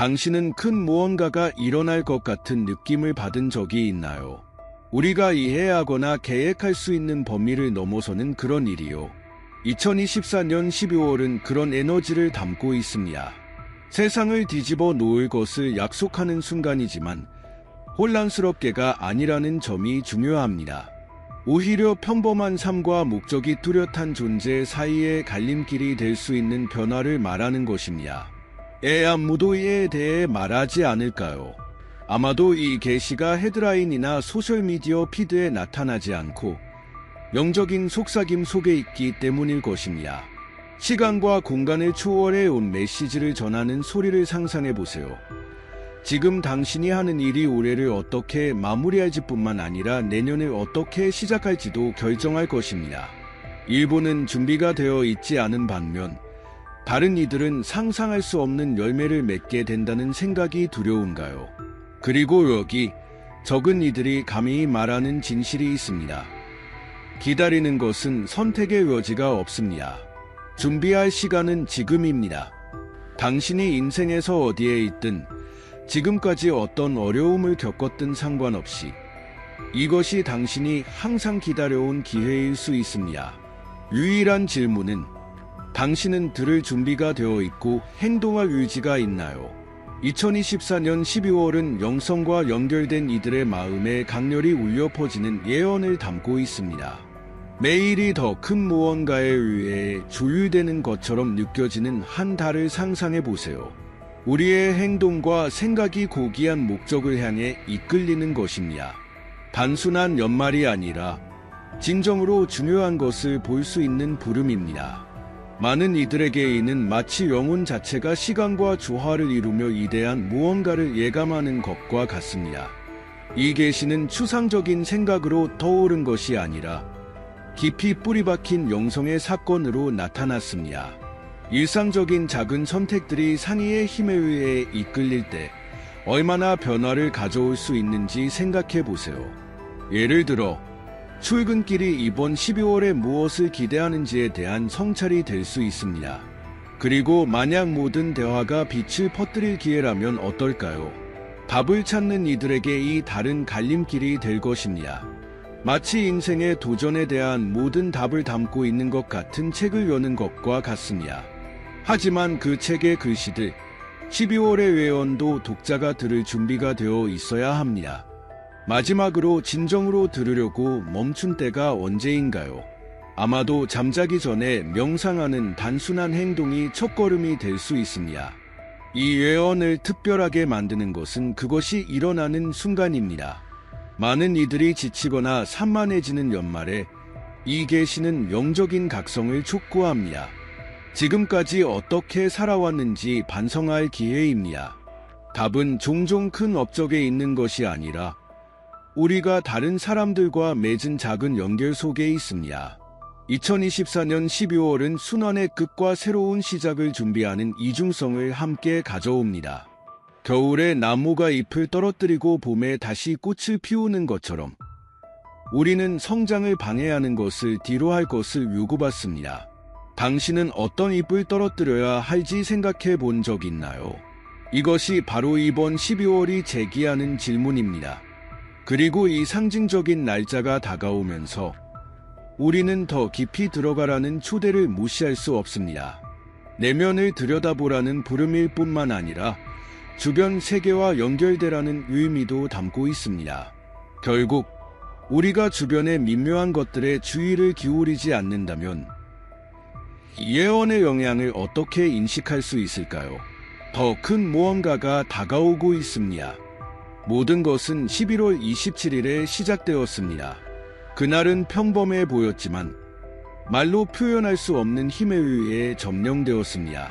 당신은 큰 무언가가 일어날 것 같은 느낌을 받은 적이 있나요? 우리가 이해하거나 계획할 수 있는 범위를 넘어서는 그런 일이요. 2024년 12월은 그런 에너지를 담고 있습니다. 세상을 뒤집어 놓을 것을 약속하는 순간이지만 혼란스럽게가 아니라는 점이 중요합니다. 오히려 평범한 삶과 목적이 뚜렷한 존재 사이의 갈림길이 될 수 있는 변화를 말하는 것입니다. 아무도 이에 대해 말하지 않을까요? 아마도 이 게시가 헤드라인이나 소셜미디어 피드에 나타나지 않고 영적인 속삭임 속에 있기 때문일 것입니다. 시간과 공간을 초월해 온 메시지를 전하는 소리를 상상해보세요. 지금 당신이 하는 일이 올해를 어떻게 마무리할지 뿐만 아니라 내년을 어떻게 시작할지도 결정할 것입니다. 일부는 준비가 되어 있지 않은 반면 다른 이들은 상상할 수 없는 열매를 맺게 된다는 생각이 두려운가요? 그리고 여기 적은 이들이 감히 말하는 진실이 있습니다. 기다리는 것은 선택의 여지가 없습니다. 준비할 시간은 지금입니다. 당신이 인생에서 어디에 있든 지금까지 어떤 어려움을 겪었든 상관없이 이것이 당신이 항상 기다려온 기회일 수 있습니다. 유일한 질문은 당신은 들을 준비가 되어 있고 행동할 의지가 있나요? 2024년 12월은 영성과 연결된 이들의 마음에 강렬히 울려 퍼지는 예언을 담고 있습니다. 매일이 더 큰 무언가에 의해 조율되는 것처럼 느껴지는 한 달을 상상해 보세요. 우리의 행동과 생각이 고귀한 목적을 향해 이끌리는 것입니다. 단순한 연말이 아니라 진정으로 중요한 것을 볼 수 있는 부름입니다. 많은 이들에게 이는 마치 영혼 자체가 시간과 조화를 이루며 이대한 무언가를 예감하는 것과 같습니다. 이 계시는 추상적인 생각으로 떠오른 것이 아니라 깊이 뿌리박힌 영성의 사건으로 나타났습니다. 일상적인 작은 선택들이 상의의 힘에 의해 이끌릴 때 얼마나 변화를 가져올 수 있는지 생각해 보세요. 예를 들어 출근길이 이번 12월에 무엇을 기대하는지에 대한 성찰이 될 수 있습니다. 그리고 만약 모든 대화가 빛을 퍼뜨릴 기회라면 어떨까요? 답을 찾는 이들에게 이 다른 갈림길이 될 것입니다. 마치 인생의 도전에 대한 모든 답을 담고 있는 것 같은 책을 여는 것과 같습니다. 하지만 그 책의 글씨들, 12월의 외연도 독자가 들을 준비가 되어 있어야 합니다. 마지막으로 진정으로 들으려고 멈춘 때가 언제인가요? 아마도 잠자기 전에 명상하는 단순한 행동이 첫걸음이 될 수 있습니다. 이 예언을 특별하게 만드는 것은 그것이 일어나는 순간입니다. 많은 이들이 지치거나 산만해지는 연말에 이 계시는 영적인 각성을 촉구합니다. 지금까지 어떻게 살아왔는지 반성할 기회입니다. 답은 종종 큰 업적에 있는 것이 아니라 우리가 다른 사람들과 맺은 작은 연결 속에 있습니다. 2024년 12월은 순환의 끝과 새로운 시작을 준비하는 이중성을 함께 가져옵니다. 겨울에 나무가 잎을 떨어뜨리고 봄에 다시 꽃을 피우는 것처럼 우리는 성장을 방해하는 것을 뒤로 할 것을 요구받습니다. 당신은 어떤 잎을 떨어뜨려야 할지 생각해 본 적 있나요? 이것이 바로 이번 12월이 제기하는 질문입니다. 그리고 이 상징적인 날짜가 다가오면서 우리는 더 깊이 들어가라는 초대를 무시할 수 없습니다. 내면을 들여다보라는 부름일 뿐만 아니라 주변 세계와 연결되라는 의미도 담고 있습니다. 결국 우리가 주변의 미묘한 것들에 주의를 기울이지 않는다면 예언의 영향을 어떻게 인식할 수 있을까요? 더 큰 무언가가 다가오고 있습니다. 모든 것은 11월 27일에 시작되었습니다. 그날은 평범해 보였지만 말로 표현할 수 없는 힘에 의해 점령되었습니다.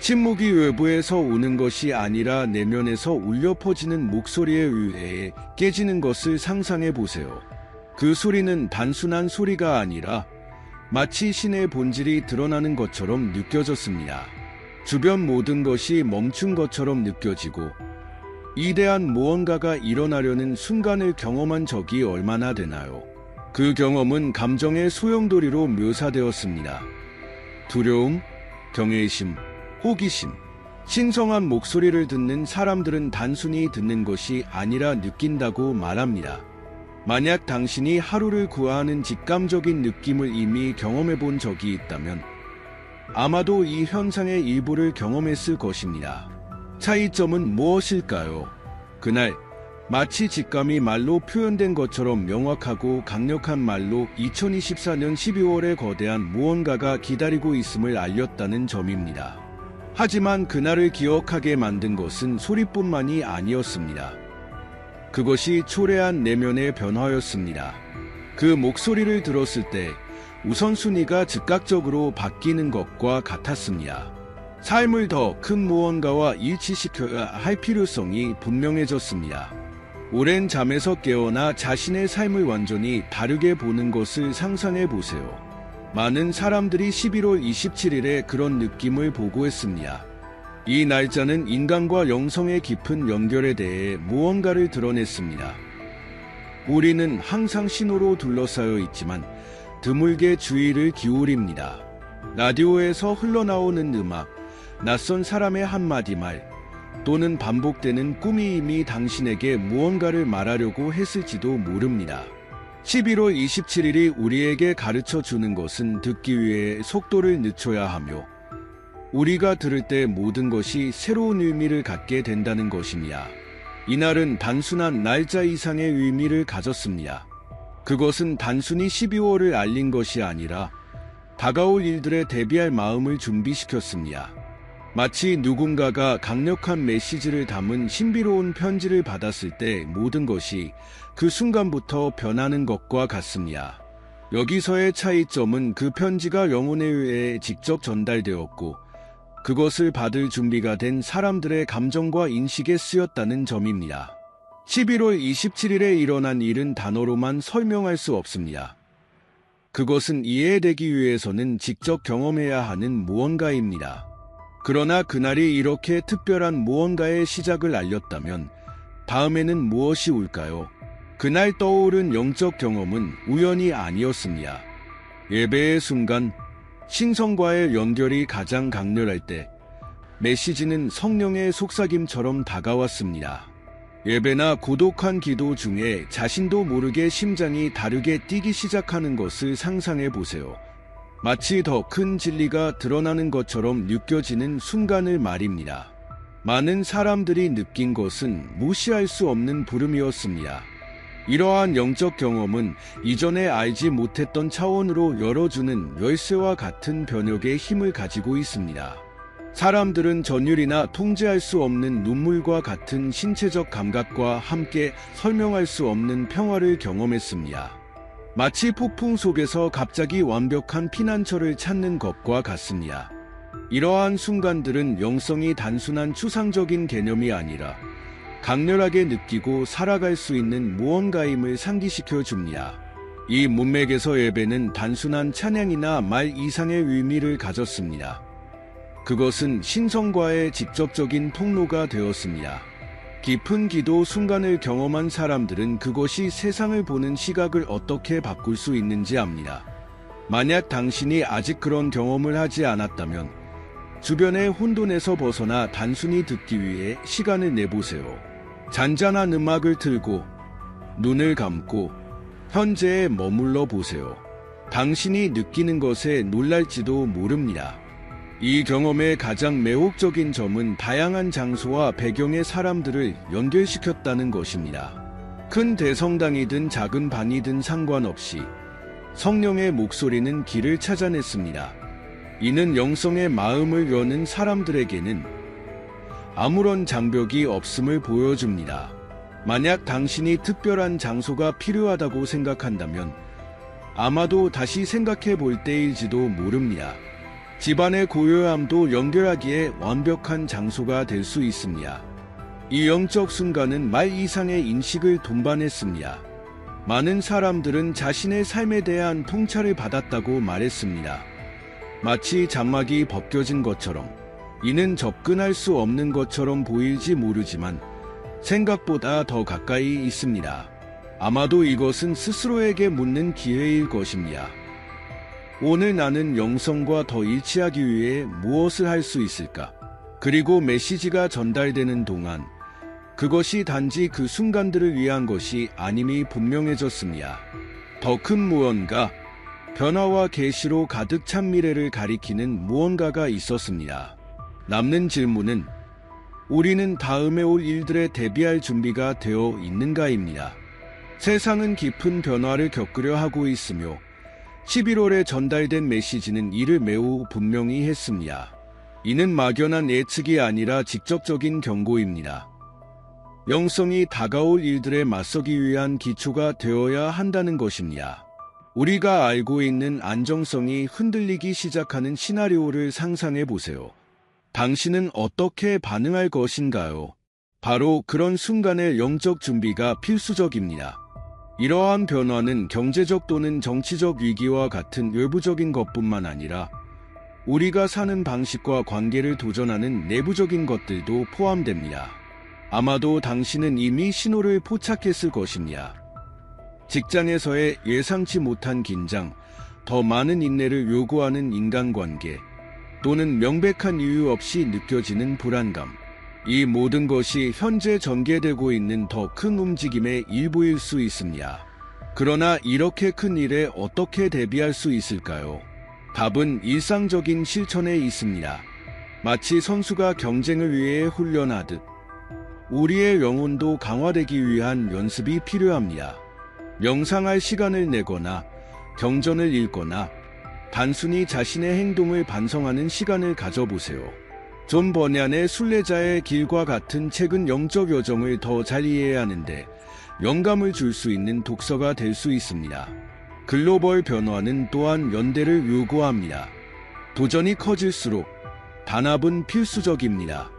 침묵이 외부에서 오는 것이 아니라 내면에서 울려 퍼지는 목소리에 의해 깨지는 것을 상상해 보세요. 그 소리는 단순한 소리가 아니라 마치 신의 본질이 드러나는 것처럼 느껴졌습니다. 주변 모든 것이 멈춘 것처럼 느껴지고 이대한 무언가가 일어나려는 순간을 경험한 적이 얼마나 되나요? 그 경험은 감정의 소용돌이로 묘사되었습니다. 두려움, 경외심, 호기심, 신성한 목소리를 듣는 사람들은 단순히 듣는 것이 아니라 느낀다고 말합니다. 만약 당신이 하루를 구하는 직감적인 느낌을 이미 경험해 본 적이 있다면 아마도 이 현상의 일부를 경험했을 것입니다. 차이점은 무엇일까요? 그날 마치 직감이 말로 표현된 것처럼 명확하고 강력한 말로 2024년 12월에 거대한 무언가가 기다리고 있음을 알렸다는 점입니다. 하지만 그날을 기억하게 만든 것은 소리뿐만이 아니었습니다. 그것이 초래한 내면의 변화였습니다. 그 목소리를 들었을 때 우선순위가 즉각적으로 바뀌는 것과 같았습니다. 삶을 더 큰 무언가와 일치시켜야 할 필요성이 분명해졌습니다. 오랜 잠에서 깨어나 자신의 삶을 완전히 다르게 보는 것을 상상해 보세요. 많은 사람들이 11월 27일에 그런 느낌을 보고했습니다. 이 날짜는 인간과 영성의 깊은 연결에 대해 무언가를 드러냈습니다. 우리는 항상 신호로 둘러싸여 있지만 드물게 주의를 기울입니다. 라디오에서 흘러나오는 음악, 낯선 사람의 한마디 말, 또는 반복되는 꿈이 이미 당신에게 무언가를 말하려고 했을지도 모릅니다. 11월 27일이 우리에게 가르쳐 주는 것은 듣기 위해 속도를 늦춰야 하며 우리가 들을 때 모든 것이 새로운 의미를 갖게 된다는 것입니다. 이날은 단순한 날짜 이상의 의미를 가졌습니다. 그것은 단순히 12월을 알린 것이 아니라 다가올 일들에 대비할 마음을 준비시켰습니다. 마치 누군가가 강력한 메시지를 담은 신비로운 편지를 받았을 때 모든 것이 그 순간부터 변하는 것과 같습니다. 여기서의 차이점은 그 편지가 영혼에 의해 직접 전달되었고 그것을 받을 준비가 된 사람들의 감정과 인식에 쓰였다는 점입니다. 11월 27일에 일어난 일은 단어로만 설명할 수 없습니다. 그것은 이해되기 위해서는 직접 경험해야 하는 무언가입니다. 그러나 그날이 이렇게 특별한 무언가의 시작을 알렸다면 다음에는 무엇이 올까요? 그날 떠오른 영적 경험은 우연이 아니었습니다. 예배의 순간, 신성과의 연결이 가장 강렬할 때 메시지는 성령의 속삭임처럼 다가왔습니다. 예배나 고독한 기도 중에 자신도 모르게 심장이 다르게 뛰기 시작하는 것을 상상해 보세요. 마치 더 큰 진리가 드러나는 것처럼 느껴지는 순간을 말입니다. 많은 사람들이 느낀 것은 무시할 수 없는 부름이었습니다. 이러한 영적 경험은 이전에 알지 못했던 차원으로 열어주는 열쇠와 같은 변혁의 힘을 가지고 있습니다. 사람들은 전율이나 통제할 수 없는 눈물과 같은 신체적 감각과 함께 설명할 수 없는 평화를 경험했습니다. 마치 폭풍 속에서 갑자기 완벽한 피난처를 찾는 것과 같습니다. 이러한 순간들은 영성이 단순한 추상적인 개념이 아니라 강렬하게 느끼고 살아갈 수 있는 무언가임을 상기시켜 줍니다. 이 문맥에서 예배는 단순한 찬양이나 말 이상의 의미를 가졌습니다. 그것은 신성과의 직접적인 통로가 되었습니다. 깊은 기도 순간을 경험한 사람들은 그것이 세상을 보는 시각을 어떻게 바꿀 수 있는지 압니다. 만약 당신이 아직 그런 경험을 하지 않았다면 주변의 혼돈에서 벗어나 단순히 듣기 위해 시간을 내보세요. 잔잔한 음악을 틀고 눈을 감고 현재에 머물러 보세요. 당신이 느끼는 것에 놀랄지도 모릅니다. 이 경험의 가장 매혹적인 점은 다양한 장소와 배경의 사람들을 연결시켰다는 것입니다. 큰 대성당이든 작은 반이든 상관없이 성령의 목소리는 길을 찾아냈습니다. 이는 영성의 마음을 여는 사람들에게는 아무런 장벽이 없음을 보여줍니다. 만약 당신이 특별한 장소가 필요하다고 생각한다면 아마도 다시 생각해 볼 때일지도 모릅니다. 집안의 고요함도 연결하기에 완벽한 장소가 될 수 있습니다. 이 영적 순간은 말 이상의 인식을 동반했습니다. 많은 사람들은 자신의 삶에 대한 통찰을 받았다고 말했습니다. 마치 장막이 벗겨진 것처럼. 이는 접근할 수 없는 것처럼 보일지 모르지만 생각보다 더 가까이 있습니다. 아마도 이것은 스스로에게 묻는 기회일 것입니다. 오늘 나는 영성과 더 일치하기 위해 무엇을 할 수 있을까? 그리고 메시지가 전달되는 동안 그것이 단지 그 순간들을 위한 것이 아님이 분명해졌습니다. 더 큰 무언가, 변화와 계시로 가득 찬 미래를 가리키는 무언가가 있었습니다. 남는 질문은 우리는 다음에 올 일들에 대비할 준비가 되어 있는가입니다. 세상은 깊은 변화를 겪으려 하고 있으며 11월에 전달된 메시지는 이를 매우 분명히 했습니다. 이는 막연한 예측이 아니라 직접적인 경고입니다. 영성이 다가올 일들에 맞서기 위한 기초가 되어야 한다는 것입니다. 우리가 알고 있는 안정성이 흔들리기 시작하는 시나리오를 상상해 보세요. 당신은 어떻게 반응할 것인가요? 바로 그런 순간의 영적 준비가 필수적입니다. 이러한 변화는 경제적 또는 정치적 위기와 같은 외부적인 것뿐만 아니라 우리가 사는 방식과 관계를 도전하는 내부적인 것들도 포함됩니다. 아마도 당신은 이미 신호를 포착했을 것입니다. 직장에서의 예상치 못한 긴장, 더 많은 인내를 요구하는 인간관계, 또는 명백한 이유 없이 느껴지는 불안감. 이 모든 것이 현재 전개되고 있는 더 큰 움직임의 일부일 수 있습니다. 그러나 이렇게 큰 일에 어떻게 대비할 수 있을까요? 답은 일상적인 실천에 있습니다. 마치 선수가 경쟁을 위해 훈련하듯 우리의 영혼도 강화되기 위한 연습이 필요합니다. 명상할 시간을 내거나 경전을 읽거나 단순히 자신의 행동을 반성하는 시간을 가져보세요. 존 버년의 순례자의 길과 같은 책은 영적 여정을 더 잘 이해하는데 영감을 줄 수 있는 독서가 될 수 있습니다. 글로벌 변화는 또한 연대를 요구합니다. 도전이 커질수록 단합은 필수적입니다.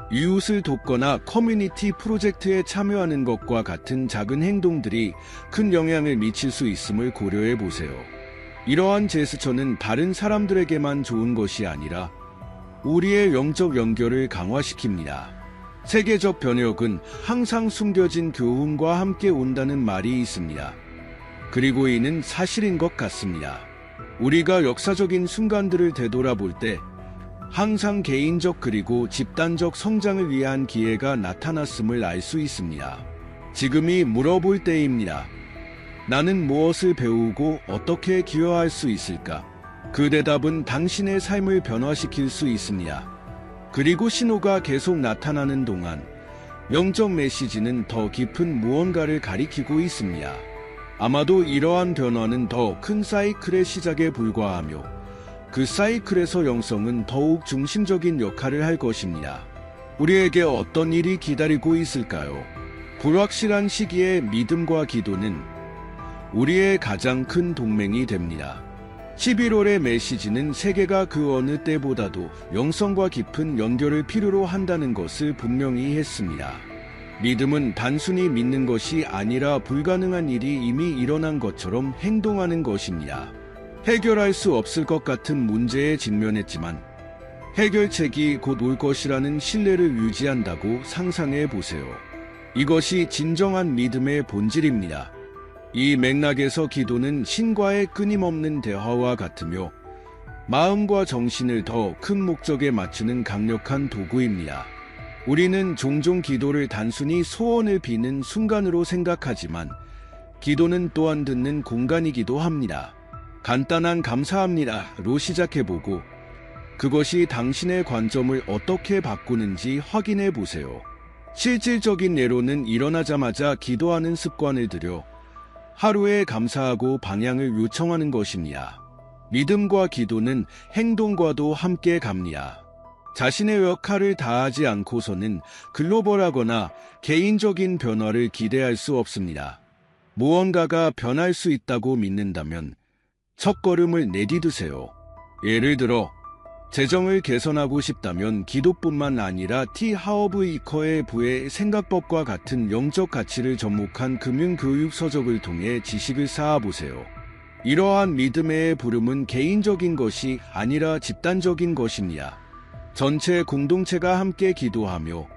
이웃을 돕거나 커뮤니티 프로젝트에 참여하는 것과 같은 작은 행동들이 큰 영향을 미칠 수 있음을 고려해 보세요. 이러한 제스처는 다른 사람들에게만 좋은 것이 아니라 우리의 영적 연결을 강화시킵니다. 세계적 변혁은 항상 숨겨진 교훈과 함께 온다는 말이 있습니다. 그리고 이는 사실인 것 같습니다. 우리가 역사적인 순간들을 되돌아볼 때 항상 개인적 그리고 집단적 성장을 위한 기회가 나타났음을 알 수 있습니다. 지금이 물어볼 때입니다. 나는 무엇을 배우고 어떻게 기여할 수 있을까? 그 대답은 당신의 삶을 변화시킬 수 있습니다. 그리고 신호가 계속 나타나는 동안 영적 메시지는 더 깊은 무언가를 가리키고 있습니다. 아마도 이러한 변화는 더 큰 사이클의 시작에 불과하며 그 사이클에서 영성은 더욱 중심적인 역할을 할 것입니다. 우리에게 어떤 일이 기다리고 있을까요? 불확실한 시기에 믿음과 기도는 우리의 가장 큰 동맹이 됩니다. 11월의 메시지는 세계가 그 어느 때보다도 영성과 깊은 연결을 필요로 한다는 것을 분명히 했습니다. 믿음은 단순히 믿는 것이 아니라 불가능한 일이 이미 일어난 것처럼 행동하는 것입니다. 해결할 수 없을 것 같은 문제에 직면했지만 해결책이 곧 올 것이라는 신뢰를 유지한다고 상상해 보세요. 이것이 진정한 믿음의 본질입니다. 이 맥락에서 기도는 신과의 끊임없는 대화와 같으며 마음과 정신을 더 큰 목적에 맞추는 강력한 도구입니다. 우리는 종종 기도를 단순히 소원을 비는 순간으로 생각하지만 기도는 또한 듣는 공간이기도 합니다. 간단한 감사합니다로 시작해보고 그것이 당신의 관점을 어떻게 바꾸는지 확인해 보세요. 실질적인 예로는 일어나자마자 기도하는 습관을 들여 하루에 감사하고 방향을 요청하는 것입니다. 믿음과 기도는 행동과도 함께 갑니다. 자신의 역할을 다하지 않고서는 글로벌하거나 개인적인 변화를 기대할 수 없습니다. 무언가가 변할 수 있다고 믿는다면 첫걸음을 내디드세요. 예를 들어 재정을 개선하고 싶다면 기도뿐만 아니라 티 하워브 이커의 부의 생각법과 같은 영적 가치를 접목한 금융교육 서적을 통해 지식을 쌓아보세요. 이러한 믿음의 부름은 개인적인 것이 아니라 집단적인 것입니다. 전체 공동체가 함께 기도하며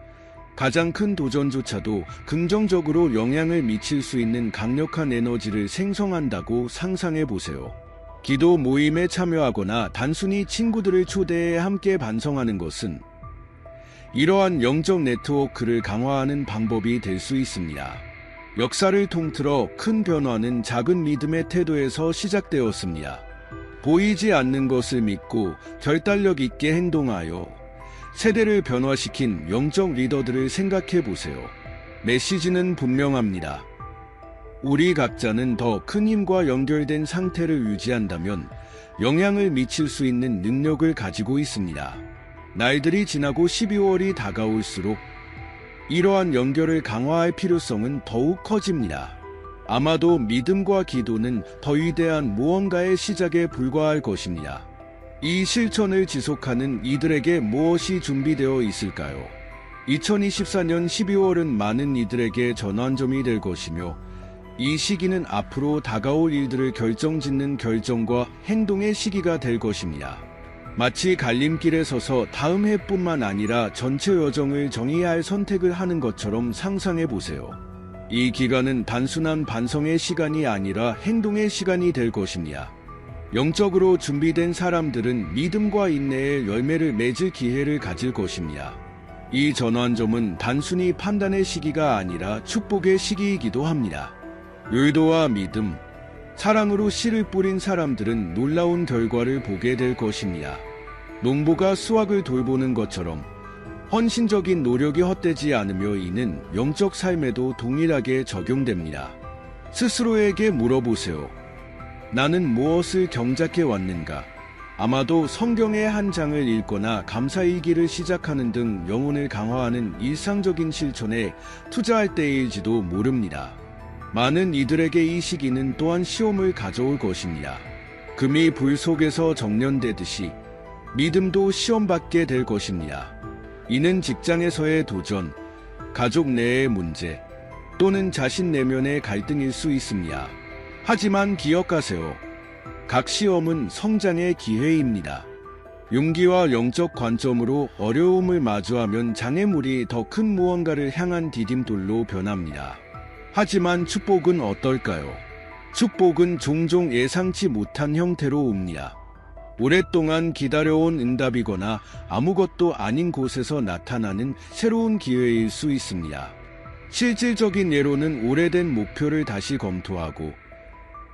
가장 큰 도전조차도 긍정적으로 영향을 미칠 수 있는 강력한 에너지를 생성한다고 상상해 보세요. 기도 모임에 참여하거나 단순히 친구들을 초대해 함께 반성하는 것은 이러한 영적 네트워크를 강화하는 방법이 될 수 있습니다. 역사를 통틀어 큰 변화는 작은 믿음의 태도에서 시작되었습니다. 보이지 않는 것을 믿고 결단력 있게 행동하여 세대를 변화시킨 영적 리더들을 생각해 보세요. 메시지는 분명합니다. 우리 각자는 더 큰 힘과 연결된 상태를 유지한다면 영향을 미칠 수 있는 능력을 가지고 있습니다. 날들이 지나고 12월이 다가올수록 이러한 연결을 강화할 필요성은 더욱 커집니다. 아마도 믿음과 기도는 더 위대한 무언가의 시작에 불과할 것입니다. 이 실천을 지속하는 이들에게 무엇이 준비되어 있을까요? 2024년 12월은 많은 이들에게 전환점이 될 것이며 이 시기는 앞으로 다가올 일들을 결정짓는 결정과 행동의 시기가 될 것입니다. 마치 갈림길에 서서 다음 해뿐만 아니라 전체 여정을 정의해야 할 선택을 하는 것처럼 상상해 보세요. 이 기간은 단순한 반성의 시간이 아니라 행동의 시간이 될 것입니다. 영적으로 준비된 사람들은 믿음과 인내의 열매를 맺을 기회를 가질 것입니다. 이 전환점은 단순히 판단의 시기가 아니라 축복의 시기이기도 합니다. 의도와 믿음, 사랑으로 씨를 뿌린 사람들은 놀라운 결과를 보게 될 것입니다. 농부가 수확을 돌보는 것처럼 헌신적인 노력이 헛되지 않으며 이는 영적 삶에도 동일하게 적용됩니다. 스스로에게 물어보세요. 나는 무엇을 경작해 왔는가? 아마도 성경의 한 장을 읽거나 감사일기를 시작하는 등 영혼을 강화하는 일상적인 실천에 투자할 때일지도 모릅니다. 많은 이들에게 이 시기는 또한 시험을 가져올 것입니다. 금이 불 속에서 정련되듯이 믿음도 시험받게 될 것입니다. 이는 직장에서의 도전, 가족 내의 문제, 또는 자신 내면의 갈등일 수 있습니다. 하지만 기억하세요. 각 시험은 성장의 기회입니다. 용기와 영적 관점으로 어려움을 마주하면 장애물이 더 큰 무언가를 향한 디딤돌로 변합니다. 하지만 축복은 어떨까요? 축복은 종종 예상치 못한 형태로 옵니다. 오랫동안 기다려온 응답이거나 아무것도 아닌 곳에서 나타나는 새로운 기회일 수 있습니다. 실질적인 예로는 오래된 목표를 다시 검토하고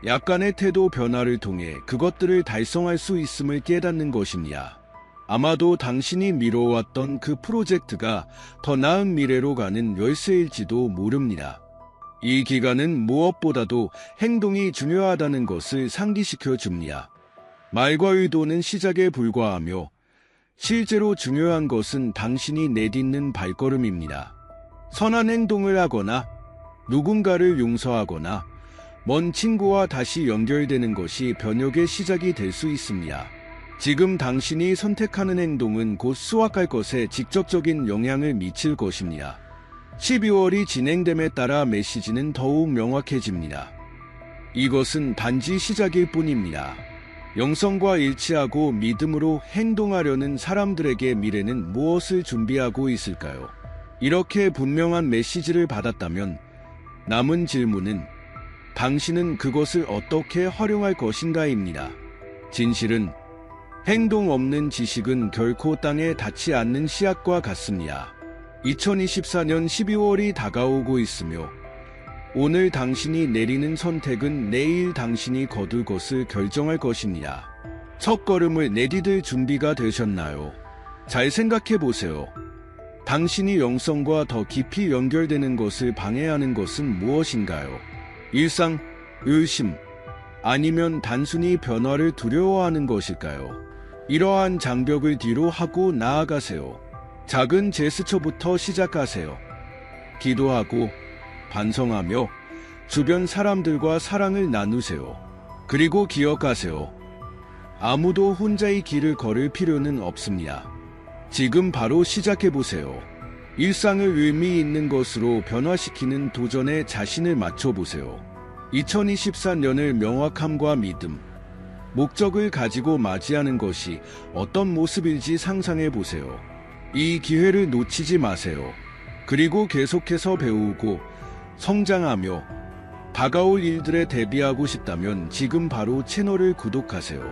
약간의 태도 변화를 통해 그것들을 달성할 수 있음을 깨닫는 것입니다. 아마도 당신이 미뤄왔던 그 프로젝트가 더 나은 미래로 가는 열쇠일지도 모릅니다. 이 기간은 무엇보다도 행동이 중요하다는 것을 상기시켜 줍니다. 말과 의도는 시작에 불과하며 실제로 중요한 것은 당신이 내딛는 발걸음입니다. 선한 행동을 하거나 누군가를 용서하거나 먼 친구와 다시 연결되는 것이 변혁의 시작이 될 수 있습니다. 지금 당신이 선택하는 행동은 곧 수확할 것에 직접적인 영향을 미칠 것입니다. 12월이 진행됨에 따라 메시지는 더욱 명확해집니다. 이것은 단지 시작일 뿐입니다. 영성과 일치하고 믿음으로 행동하려는 사람들에게 미래는 무엇을 준비하고 있을까요? 이렇게 분명한 메시지를 받았다면 남은 질문은 당신은 그것을 어떻게 활용할 것인가입니다. 진실은 행동 없는 지식은 결코 땅에 닿지 않는 씨앗과 같습니다. 2024년 12월이 다가오고 있으며 오늘 당신이 내리는 선택은 내일 당신이 거둘 것을 결정할 것입니다. 첫걸음을 내디딜 준비가 되셨나요? 잘 생각해 보세요. 당신이 영성과 더 깊이 연결되는 것을 방해하는 것은 무엇인가요? 일상, 의심, 아니면 단순히 변화를 두려워하는 것일까요? 이러한 장벽을 뒤로 하고 나아가세요. 작은 제스처부터 시작하세요. 기도하고 반성하며 주변 사람들과 사랑을 나누세요. 그리고 기억하세요. 아무도 혼자의 길을 걸을 필요는 없습니다. 지금 바로 시작해보세요. 일상을 의미 있는 것으로 변화시키는 도전에 자신을 맞춰보세요. 2024년을 명확함과 믿음, 목적을 가지고 맞이하는 것이 어떤 모습일지 상상해보세요. 이 기회를 놓치지 마세요. 그리고 계속해서 배우고 성장하며 다가올 일들에 대비하고 싶다면 지금 바로 채널을 구독하세요.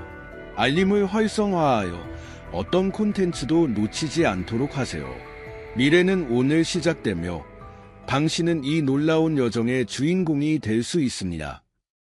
알림을 활성화하여 어떤 콘텐츠도 놓치지 않도록 하세요. 미래는 오늘 시작되며 당신은 이 놀라운 여정의 주인공이 될 수 있습니다.